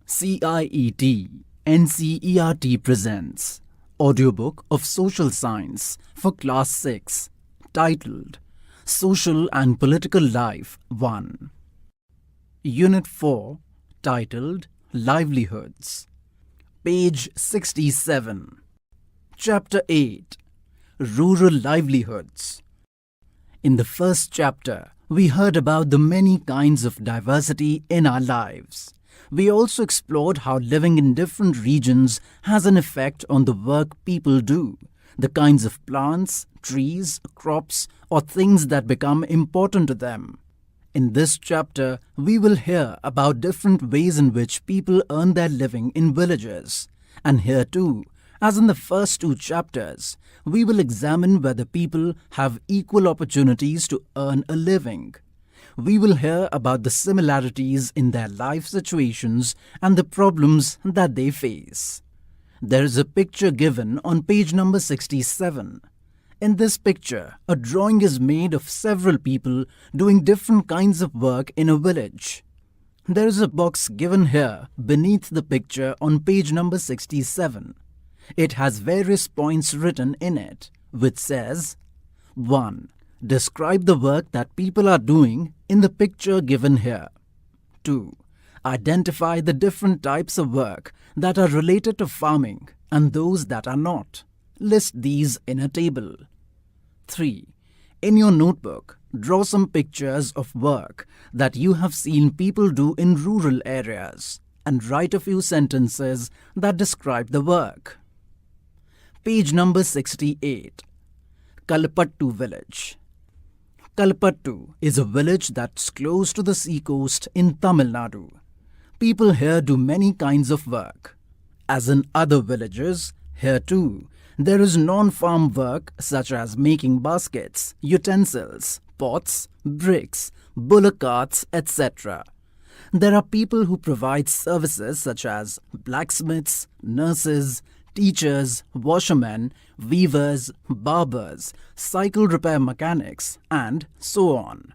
CIET NCERT presents Audiobook of Social Science for Class 6 titled Social and Political Life 1. Unit 4 titled Livelihoods. Page 67. Chapter 8 Rural Livelihoods. In the first chapter, we heard about the many kinds of diversity in our lives. We also explored how living in different regions has an effect on the work people do, the kinds of plants, trees, crops, or things that become important to them. In this chapter, we will hear about different ways in which people earn their living in villages. And here too, as in the first two chapters, we will examine whether people have equal opportunities to earn a living. We will hear about the similarities in their life situations and the problems that they face. There is a picture given on page number 67. In this picture, a drawing is made of several people doing different kinds of work in a village. There is a box given here beneath the picture on page number 67. It has various points written in it, which says 1. Describe the work that people are doing in the picture given here. 2. Identify the different types of work that are related to farming and those that are not. List these in a table. 3. In your notebook, draw some pictures of work that you have seen people do in rural areas and write a few sentences that describe the work. Page number 68. Kalpattu village. Kalpattu is a village that's close to the seacoast in Tamil Nadu. People here do many kinds of work. As in other villages, here too, there is non-farm work such as making baskets, utensils, pots, bricks, bullock carts, etc. There are people who provide services such as blacksmiths, nurses, teachers, washermen, weavers, barbers, cycle repair mechanics, and so on.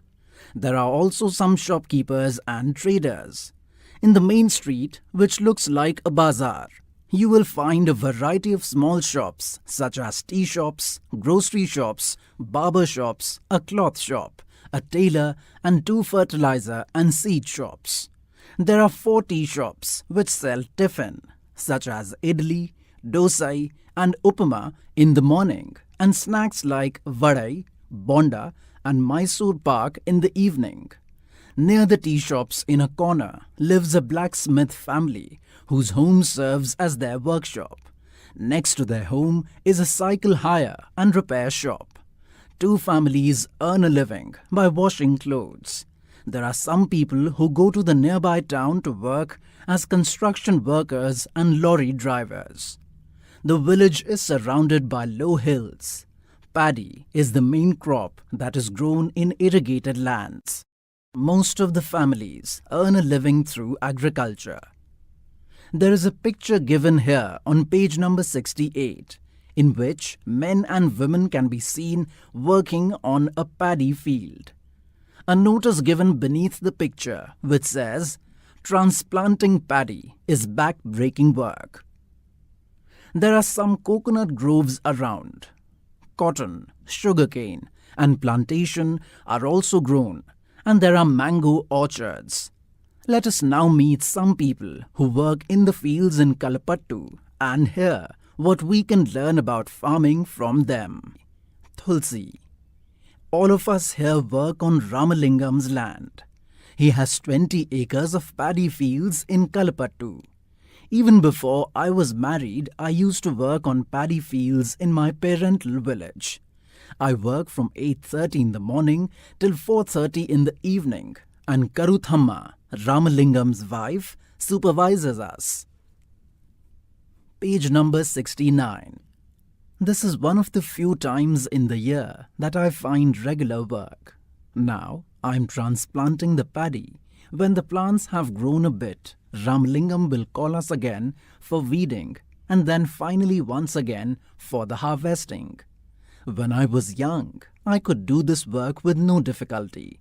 There are also some shopkeepers and traders. In the main street, which looks like a bazaar, you will find a variety of small shops such as tea shops, grocery shops, barber shops, a cloth shop, a tailor, and 2 fertilizer and seed shops. There are 4 tea shops which sell tiffin such as idli, dosai and upama in the morning, and snacks like vadai, bonda and Mysore pak in the evening. Near the tea shops in a corner lives a blacksmith family whose home serves as their workshop. Next to their home is a cycle hire and repair shop. 2 families earn a living by washing clothes. There are some people who go to the nearby town to work as construction workers and lorry drivers. The village is surrounded by low hills. Paddy is the main crop that is grown in irrigated lands. Most of the families earn a living through agriculture. There is a picture given here on page number 68, in which men and women can be seen working on a paddy field. A note is given beneath the picture which says, "Transplanting paddy is back-breaking work." There are some coconut groves around. Cotton, sugarcane, and plantation are also grown, and there are mango orchards. Let us now meet some people who work in the fields in Kalpattu and hear what we can learn about farming from them. Tulsi. All of us here work on Ramalingam's land. He has 20 acres of paddy fields in Kalpattu. Even before I was married, I used to work on paddy fields in my parental village. I work from 8:30 in the morning till 4:30 in the evening, and Karuthamma, Ramalingam's wife, supervises us. Page number 69. This is one of the few times in the year that I find regular work. Now I am transplanting the paddy. When the plants have grown a bit, Ramalingam will call us again for weeding and then finally once again for the harvesting. When I was young, I could do this work with no difficulty.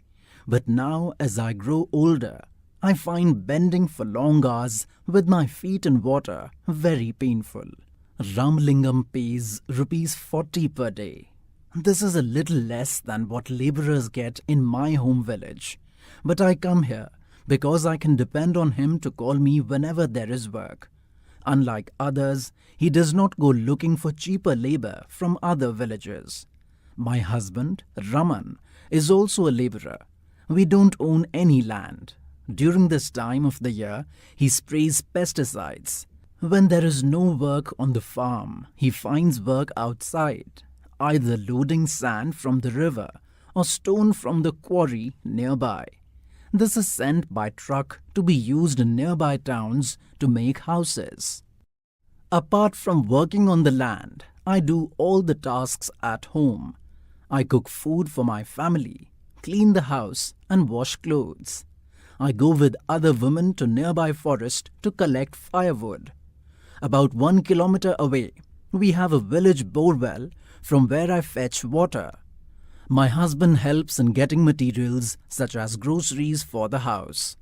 But now as I grow older, I find bending for long hours with my feet in water very painful. Ramalingam pays rupees 40 per day. This is a little less than what labourers get in my home village. But I come here because I can depend on him to call me whenever there is work. Unlike others, he does not go looking for cheaper labour from other villages. My husband, Raman, is also a labourer. We don't own any land. During this time of the year, he sprays pesticides. When there is no work on the farm, he finds work outside, either loading sand from the river or stone from the quarry nearby. This is sent by truck to be used in nearby towns to make houses. Apart from working on the land, I do all the tasks at home. I cook food for my family, clean the house and wash clothes. I go with other women to nearby forest to collect firewood. About 1 kilometer away, we have a village borewell from where I fetch water. My husband helps in getting materials such as groceries for the house.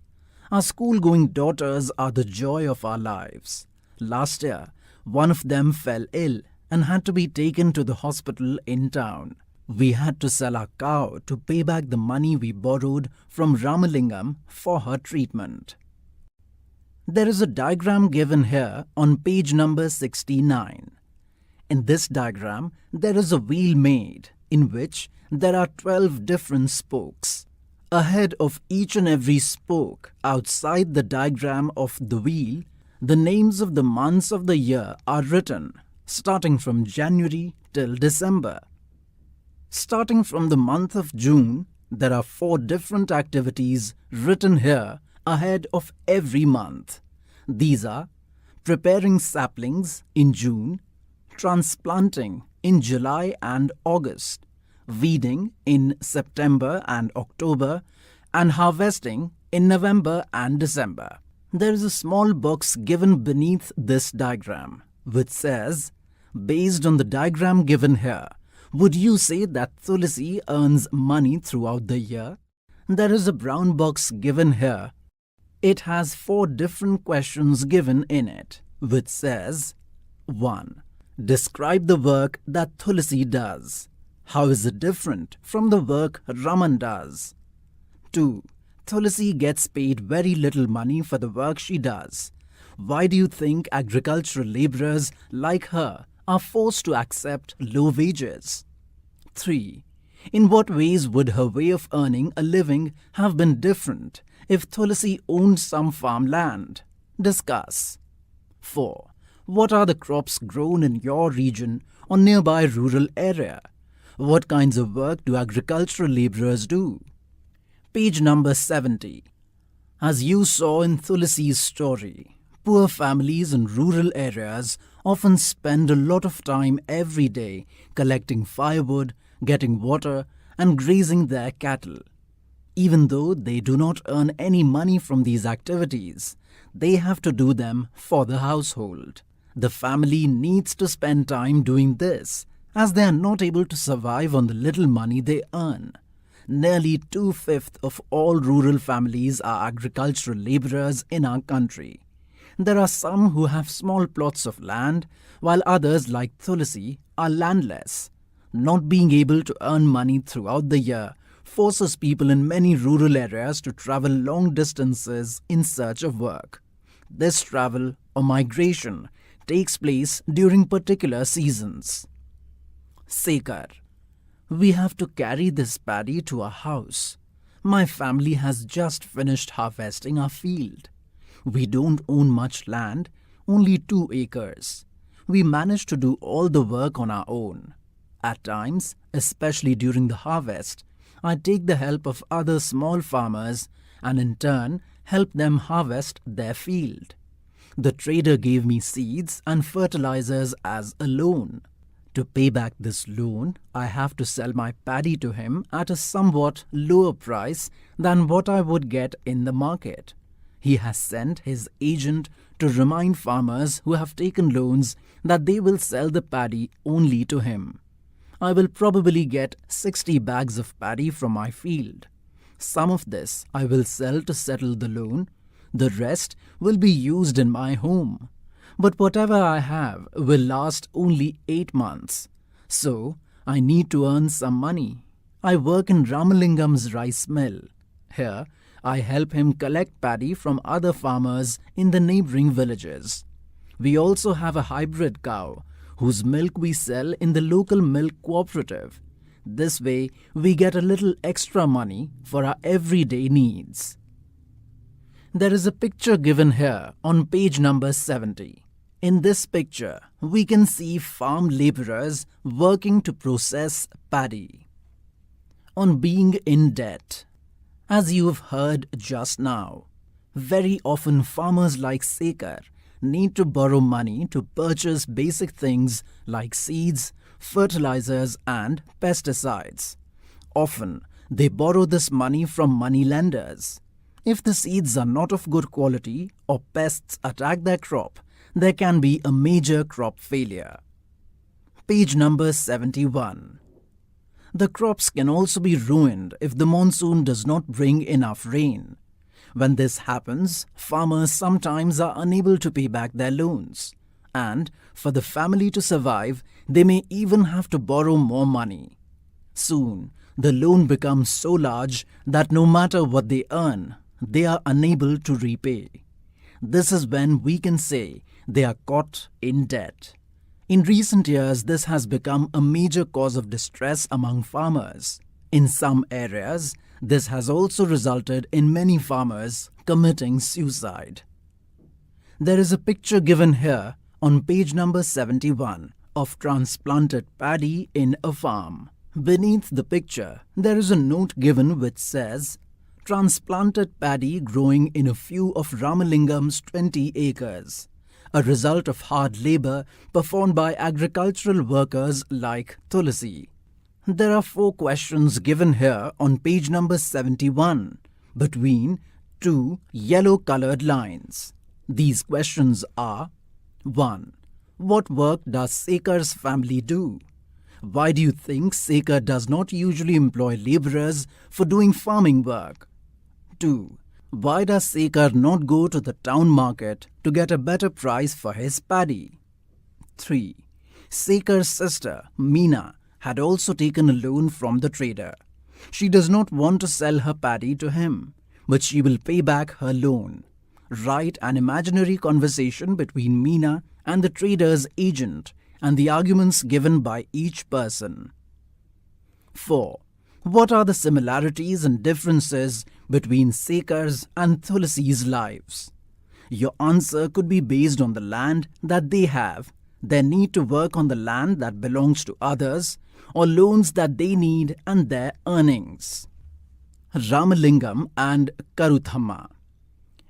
Our school-going daughters are the joy of our lives. Last year, one of them fell ill and had to be taken to the hospital in town. We had to sell our cow to pay back the money we borrowed from Ramalingam for her treatment. There is a diagram given here on page number 69. In this diagram, there is a wheel made in which there are 12 different spokes. Ahead of each and every spoke, outside the diagram of the wheel, the names of the months of the year are written, starting from January till December. Starting from the month of June, there are 4 different activities written here ahead of every month. These are preparing saplings in June, transplanting in July and August, weeding in September and October, and harvesting in November and December. There is a small box given beneath this diagram, which says, based on the diagram given here, would you say that Tulsi earns money throughout the year? There is a brown box given here. It has 4 different questions given in it, which says, 1. Describe the work that Tulsi does. How is it different from the work Raman does? 2. Tulsi gets paid very little money for the work she does. Why do you think agricultural labourers like her are forced to accept low wages? 3. In what ways would her way of earning a living have been different if Tulsi owned some farmland? Discuss. 4. What are the crops grown in your region or nearby rural area? What kinds of work do agricultural labourers do? Page number 70. As you saw in Tulsi's story, poor families in rural areas often spend a lot of time every day collecting firewood, getting water, and grazing their cattle. Even though they do not earn any money from these activities, they have to do them for the household. The family needs to spend time doing this, as they are not able to survive on the little money they earn. Nearly 2/5 of all rural families are agricultural labourers in our country. There are some who have small plots of land, while others, like Tulsi, are landless. Not being able to earn money throughout the year forces people in many rural areas to travel long distances in search of work. This travel or migration takes place during particular seasons. Sekar. We have to carry this paddy to our house. My family has just finished harvesting our field. We don't own much land, only 2 acres. We manage to do all the work on our own. At times, especially during the harvest, I take the help of other small farmers and in turn help them harvest their field. The trader gave me seeds and fertilizers as a loan. To pay back this loan, I have to sell my paddy to him at a somewhat lower price than what I would get in the market. He has sent his agent to remind farmers who have taken loans that they will sell the paddy only to him. I will probably get 60 bags of paddy from my field. Some of this I will sell to settle the loan, The rest will be used in my home. But whatever I have will last only 8 months. So, I need to earn some money. I work in Ramalingam's rice mill. Here, I help him collect paddy from other farmers in the neighboring villages. We also have a hybrid cow, whose milk we sell in the local milk cooperative. This way, we get a little extra money for our everyday needs. There is a picture given here on page number 70. In this picture, we can see farm laborers working to process paddy. On being in debt. As you have heard just now, very often farmers like Sekar need to borrow money to purchase basic things like seeds, fertilizers and pesticides. Often, they borrow this money from money lenders. If the seeds are not of good quality or pests attack their crop, there can be a major crop failure. Page number 71. The crops can also be ruined if the monsoon does not bring enough rain. When this happens, farmers sometimes are unable to pay back their loans. And for the family to survive, they may even have to borrow more money. Soon, the loan becomes so large that no matter what they earn, they are unable to repay. This is when we can say they are caught in debt. In recent years, this has become a major cause of distress among farmers. In some areas, this has also resulted in many farmers committing suicide. There is a picture given here on page number 71 of transplanted paddy in a farm. Beneath the picture, there is a note given which says, "Transplanted paddy growing in a few of Ramalingam's 20 acres. A result of hard labor performed by agricultural workers like Tulasi." There are 4 questions given here on page number 71 between 2 yellow-colored lines. These questions are: 1. What work does Sekar's family do? Why do you think Sekar does not usually employ laborers for doing farming work? 2. Why does Sekar not go to the town market to get a better price for his paddy? 3. Sekar's sister, Meena, had also taken a loan from the trader. She does not want to sell her paddy to him, but she will pay back her loan. Write an imaginary conversation between Meena and the trader's agent and the arguments given by each person. 4. What are the similarities and differences between Sekar's and Tulasi's lives? Your answer could be based on the land that they have, their need to work on the land that belongs to others, or loans that they need and their earnings. Ramalingam and Karuthamma.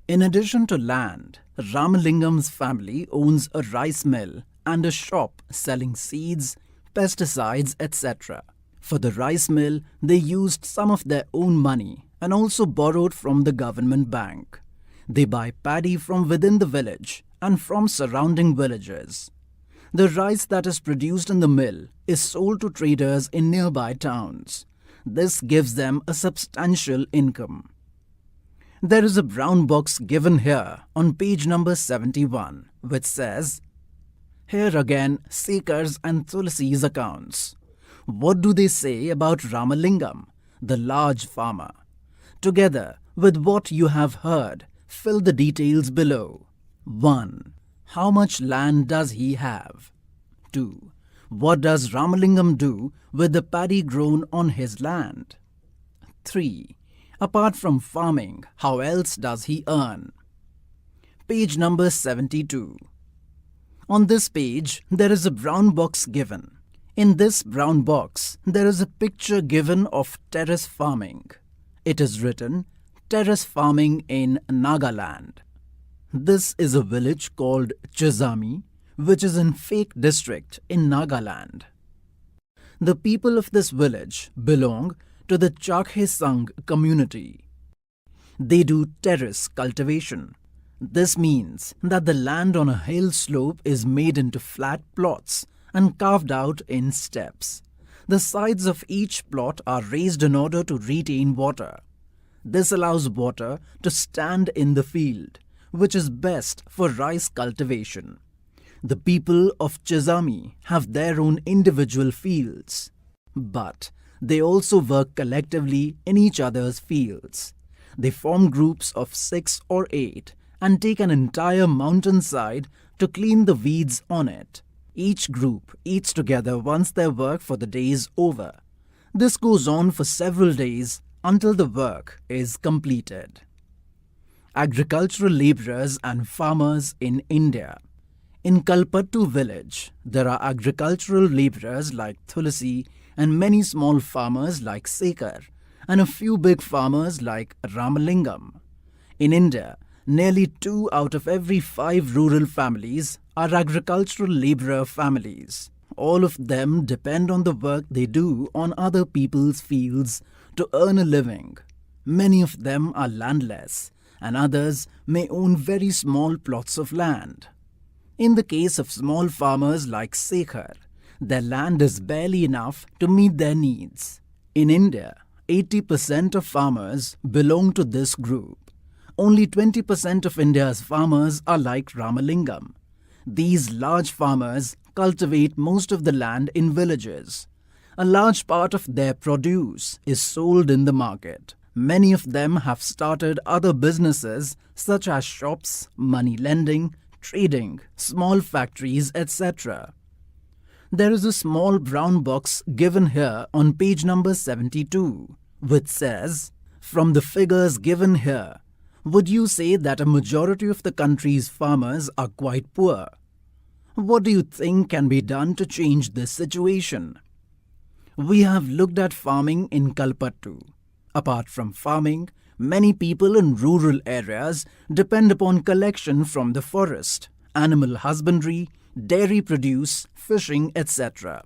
In addition to land, Ramalingam's family owns a rice mill and a shop selling seeds, pesticides, etc. For the rice mill, they used some of their own money and also borrowed from the government bank. They buy paddy from within the village and from surrounding villages. The rice that is produced in the mill is sold to traders in nearby towns. This gives them a substantial income. There is a brown box given here on page number 71, which says, "Here again Sekar's and Tulasi's accounts. What do they say about Ramalingam, the large farmer? Together with what you have heard, fill the details below. 1. How much land does he have? 2. What does Ramalingam do with the paddy grown on his land? 3. Apart from farming, how else does he earn?" Page number 72. On this page, there is a brown box given. In this brown box, there is a picture given of terrace farming. It is written, "Terrace farming in Nagaland." This is a village called Chizami, which is in Fake district in Nagaland. The people of this village belong to the Chakhe Sangh community. They do terrace cultivation. This means that the land on a hill slope is made into flat plots and carved out in steps. The sides of each plot are raised in order to retain water. This allows water to stand in the field, which is best for rice cultivation. The people of Chizami have their own individual fields, but they also work collectively in each other's fields. They form groups of 6 or 8 and take an entire mountainside to clean the weeds on it. Each group eats together once their work for the day is over. This goes on for several days until the work is completed. Agricultural labourers and farmers in India. In Kalpattu village, there are agricultural labourers like Tulasi and many small farmers like Sekar and a few big farmers like Ramalingam. In India, nearly 2 out of every 5 rural families are agricultural labourer families. All of them depend on the work they do on other people's fields to earn a living. Many of them are landless, and others may own very small plots of land. In the case of small farmers like Sekhar, their land is barely enough to meet their needs. In India, 80% of farmers belong to this group. Only 20% of India's farmers are like Ramalingam. These large farmers cultivate most of the land in villages. A large part of their produce is sold in the market. Many of them have started other businesses such as shops, money lending, trading, small factories, etc. There is a small brown box given here on page number 72, which says, "From the figures given here, would you say that a majority of the country's farmers are quite poor? What do you think can be done to change this situation?" We have looked at farming in Kalpattu. Apart from farming, many people in rural areas depend upon collection from the forest, animal husbandry, dairy produce, fishing, etc.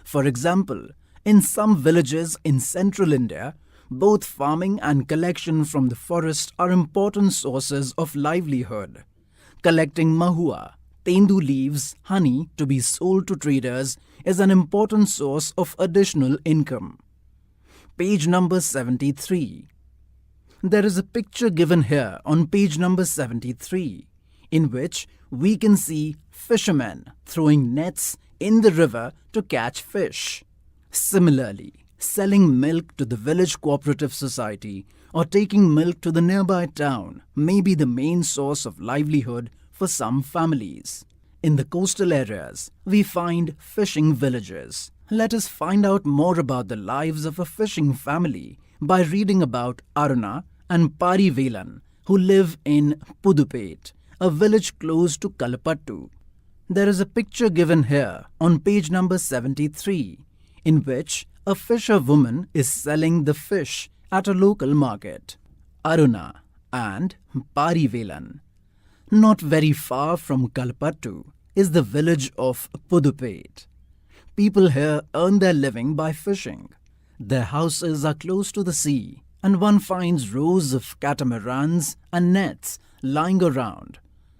For example, in some villages in central India, both farming and collection from the forest are important sources of livelihood. Collecting mahua, tendu leaves, honey to be sold to traders is an important source of additional income. Page number 73. There is a picture given here on page number 73, in which we can see fishermen throwing nets in the river to catch fish. Similarly, selling milk to the village cooperative society or taking milk to the nearby town may be the main source of livelihood for some families. In the coastal areas, we find fishing villages. Let us find out more about the lives of a fishing family by reading about Aruna and Parivelan, who live in Pudupet, a village close to Kalpattu. There is a picture given here on page number 73, in which a fisherwoman is selling the fish at a local market. Aruna and Parivelan. Not very far from Kalpattu is the village of Pudupet. People here earn their living by fishing. Their houses are close to the sea, and one finds rows of catamarans and nets lying around.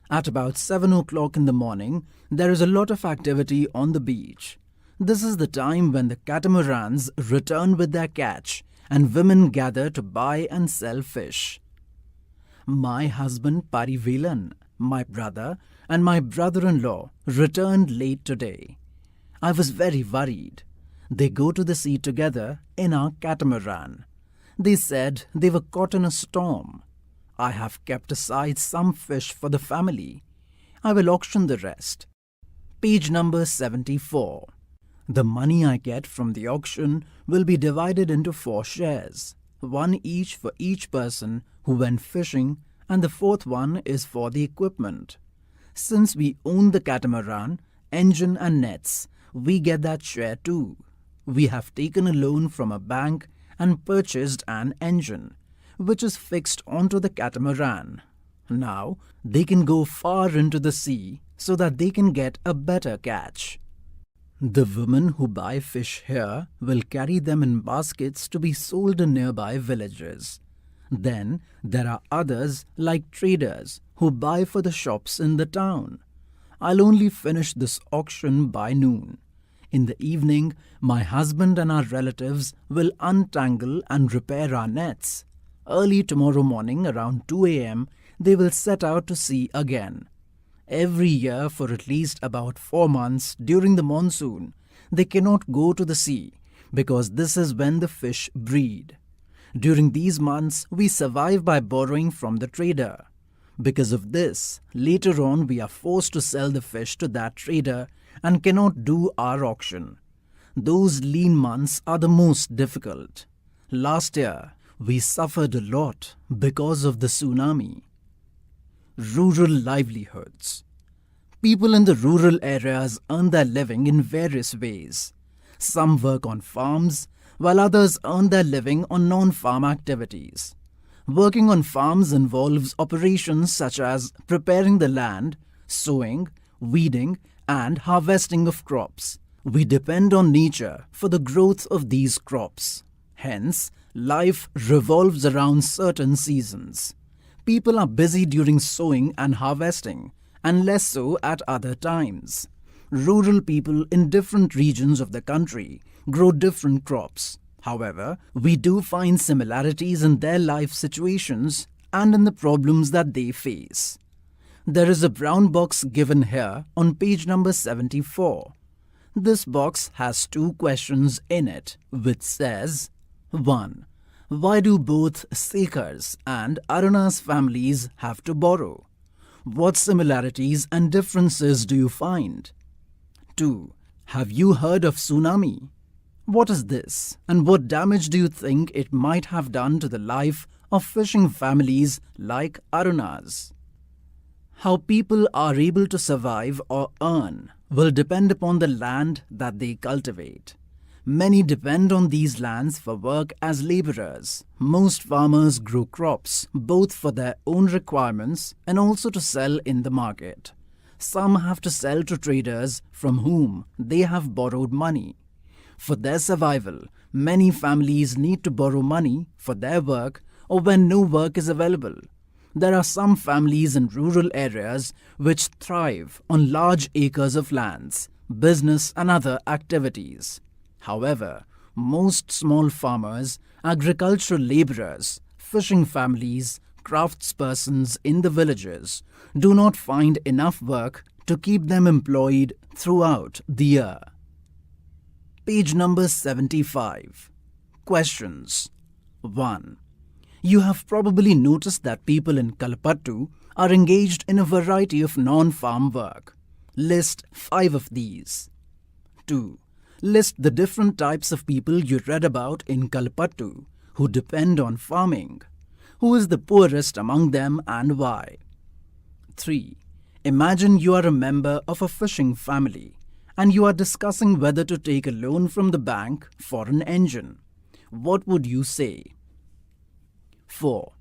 At about 7 o'clock in the morning, there is a lot of activity on the beach. This is the time when the catamarans return with their catch, and women gather to buy and sell fish. My husband Parivelan, my brother, and my brother-in-law returned late today. I was very worried. They go to the sea together in our catamaran. They said they were caught in a storm. I have kept aside some fish for the family. I will auction the rest. Page number 74. The money I get from the auction will be divided into 4 shares, one each for each person who went fishing, and the 4th one is for the equipment. Since we own the catamaran, engine and nets, we get that share too. We have taken a loan from a bank and purchased an engine, which is fixed onto the catamaran. Now, they can go far into the sea so that they can get a better catch. The women who buy fish here will carry them in baskets to be sold in nearby villages. Then there are others like traders who buy for the shops in the town. I'll only finish this auction by noon. In the evening, my husband and our relatives will untangle and repair our nets. Early tomorrow morning around 2 a.m., they will set out to sea again. Every year for at least about 4 months during the monsoon, they cannot go to the sea because this is when the fish breed. During these months, we survive by borrowing from the trader. Because of this, later on we are forced to sell the fish to that trader and cannot do our auction. Those lean months are the most difficult. Last year, we suffered a lot because of the tsunami. Rural livelihoods. People in the rural areas earn their living in various ways. Some work on farms, while others earn their living on non-farm activities. Working on farms involves operations such as preparing the land, sowing, weeding, and harvesting of crops. We depend on nature for the growth of these crops. Hence, life revolves around certain seasons. People are busy during sowing and harvesting, and less so at other times. Rural people in different regions of the country grow different crops. However, we do find similarities in their life situations and in the problems that they face. There is a brown box given here on page number 74. This box has 2 questions in it, which says, 1. Why do both Sekhar's and Aruna's families have to borrow? What similarities and differences do you find? 2. Have you heard of tsunami? What is this, and what damage do you think it might have done to the life of fishing families like Aruna's? How people are able to survive or earn will depend upon the land that they cultivate. Many depend on these lands for work as laborers. Most farmers grow crops both for their own requirements and also to sell in the market. Some have to sell to traders from whom they have borrowed money. For their survival, many families need to borrow money for their work or when no work is available. There are some families in rural areas which thrive on large acres of lands, business and other activities. However, most small farmers, agricultural laborers, fishing families, craftspersons in the villages do not find enough work to keep them employed throughout the year. Page number 75. Questions. 1. You have probably noticed that people in Kalpattu are engaged in a variety of non-farm work. List 5 of these. 2. List the different types of people you read about in Kalpattu who depend on farming. Who is the poorest among them and why? 3. Imagine you are a member of a fishing family and you are discussing whether to take a loan from the bank for an engine. What would you say? 4.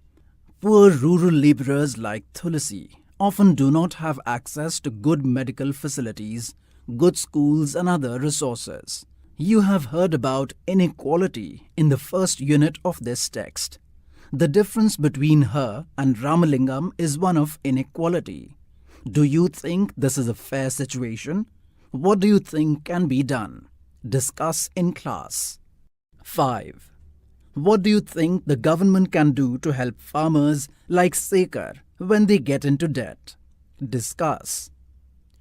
Poor rural laborers like Tulasi often do not have access to good medical facilities, good schools and other resources. You have heard about inequality in the first unit of this text. The difference between her and Ramalingam is one of inequality. Do you think this is a fair situation? What do you think can be done? Discuss in class. 5. What do you think the government can do to help farmers like Sekhar when they get into debt? Discuss.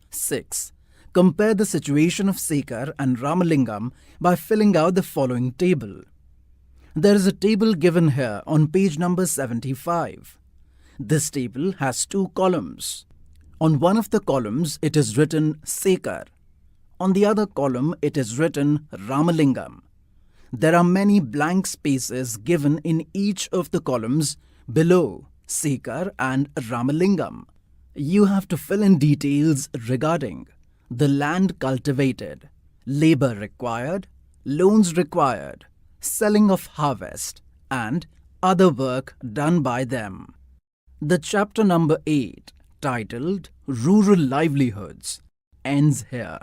6. Compare the situation of Sekhar and Ramalingam by filling out the following table. There is a table given here on page number 75. This table has 2 columns. On one of the columns it is written Sekhar. On the other column it is written Ramalingam. There are many blank spaces given in each of the columns below Sekhar and Ramalingam. You have to fill in details regarding the land cultivated, labor required, loans required, selling of harvest, and other work done by them. The chapter number 8, titled Rural Livelihoods, ends here.